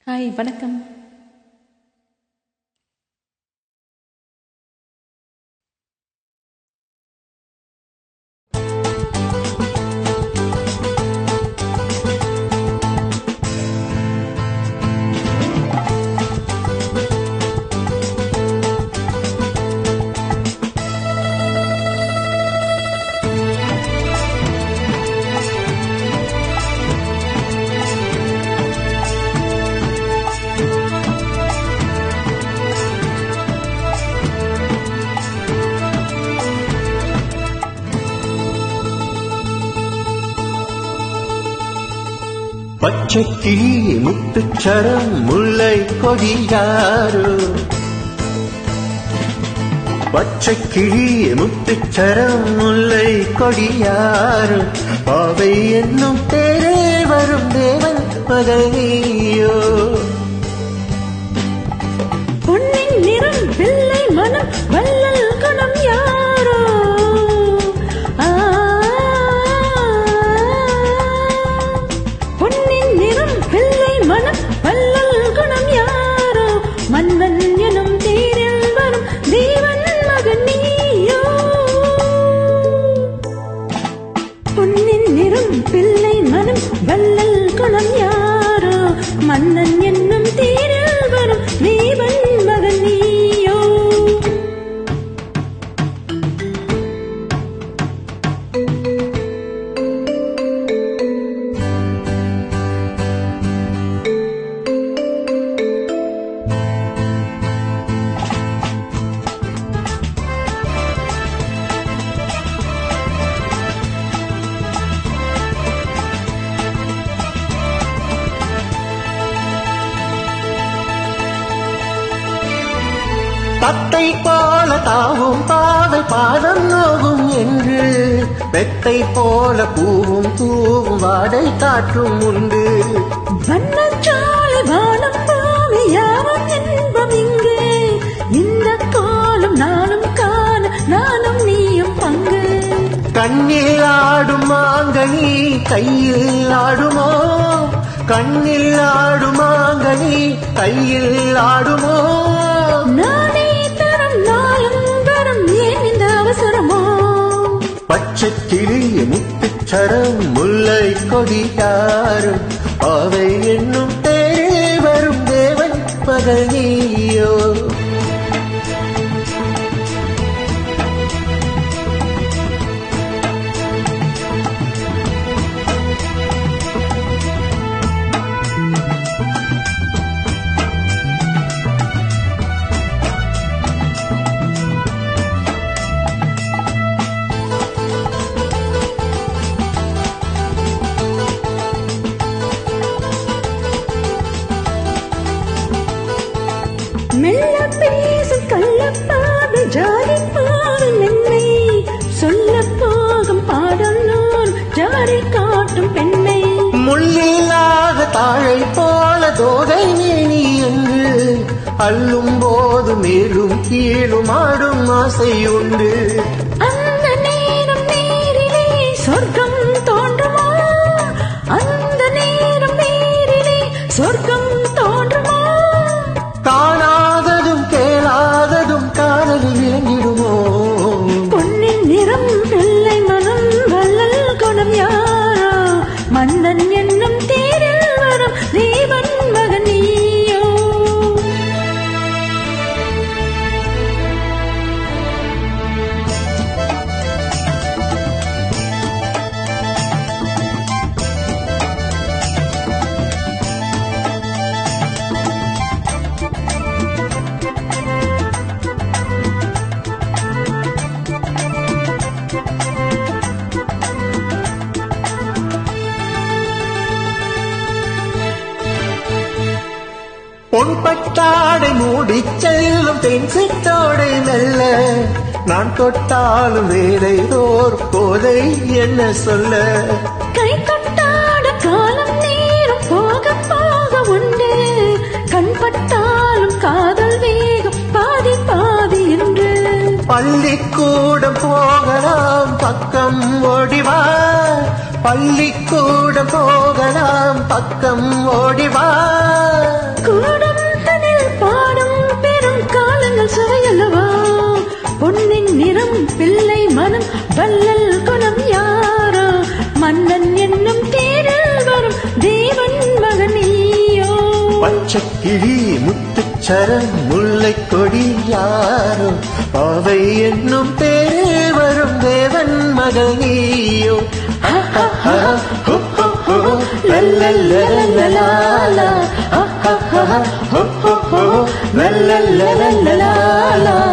Hi, வணக்கம். பச்சைக்கிளி முத்துச்சரம் முல்லை கொடியாரோ, பச்சைக்கிளி முத்துச்சரம் முல்லை கொடியாரோ, பாவை என்னும் பேரே வரும் தேவன் மகள் நீயோ. பொன்னின் நிறம் வெள்ளை மனம் வள்ளல் குணம் யாரோ, பொன்னின் நிறம் வெள்ளை மனம் வள்ளல் குணம் யாரோ, மன்னன் எனும் தேரில் வரும் தேவன் மகன் நீயோ. பொன்னின் நிறம் வெள்ளை மனம் வள்ளல் குணம் யாரோ, மன்னன் என்னும் தேரில் வரும் தேவன் மகன் நீயோ. தத்தை போல தாவும் பாவை பாதம் நோகும் என்று, வெத்தை போல பூவும் தூவும் வாடை காற்றும் உண்டு. வண்ணச்சாலை வானம் பூமி யாவும் இன்பம் இங்கு, இந்த காலம் நானும் காண நானும் நீயும் பங்கு. கண்ணில் ஆடும் மாங்கனி கையில் ஆடுமோ, கண்ணில் ஆடும் மாங்கனி கையில் ஆடுமோ. நானே தரும் நாளும் வரும் ஏன் இந்த அவசரமோ. பச்சைக்கிளி முத்துச்சரம் முல்லை கொடியாரும், பாவை என்னும் பேரே வரும் தேவன் மகள் நீயோ. மெல்ல பேசும் கள்ளப்பாடு ஜாதி பாடும் மென்மை, சொல்ல போகும் பாடம் நூல் ஜாடி காட்டும் பெண்மை. முள்ளில்லாத தாழை போல தோகை நீ என்று, அள்ளும் போது மேலும் கீழும் ஆடும் ஆசை உண்டு. அந்த நேரம் நேரிலே சொர்க்கம் தோன்றுமோ, அந்த நேரம் நேரிலே சொர்க்கம் தோன்றுமோ. காணாததும் கேளாததும் காதலில் விளங்கிடுமோ. பொன்னின் நிறம் வெள்ளை மனம் வள்ளல் குணம் யாரோ, மன்னன் என்னும் தேரில் வரும் தேவன் மகன் நீயோ. பொன்பட்டாடை மூடி செல்லும் தென் சித்தோடை மெல்ல, நான் தொட்டாலும் வேலை தோர் கோதை என்ன சொல்ல. கை கொட்டாட காலம் நேரம் போக போக உண்டு, கண்பட்டாலும் காதல் வேகம் பாதி பாதி என்று. பள்ளிக்கூடம் போகலாம் பக்கம் ஓடிவா, பள்ளிக்கூடம் போகலாம் பக்கம் ஓடிவா. கூடும் தனில் பாடும் பெரும் காலங்கள் சுவையல்லவா பொன்னின் நிறம் பிள்ளை மனம் வள்ளல் குணம் யாரோ மன்னன் என்னும் தேரில் வரும் தேவன் மகன் நீயோ பச்சைக்கிளி முத்துச்சரம் முல்லை கொடி யாரோ பாவை என்னும் தேரில் வரும் தேவன் மகள் நீயோ la la la la la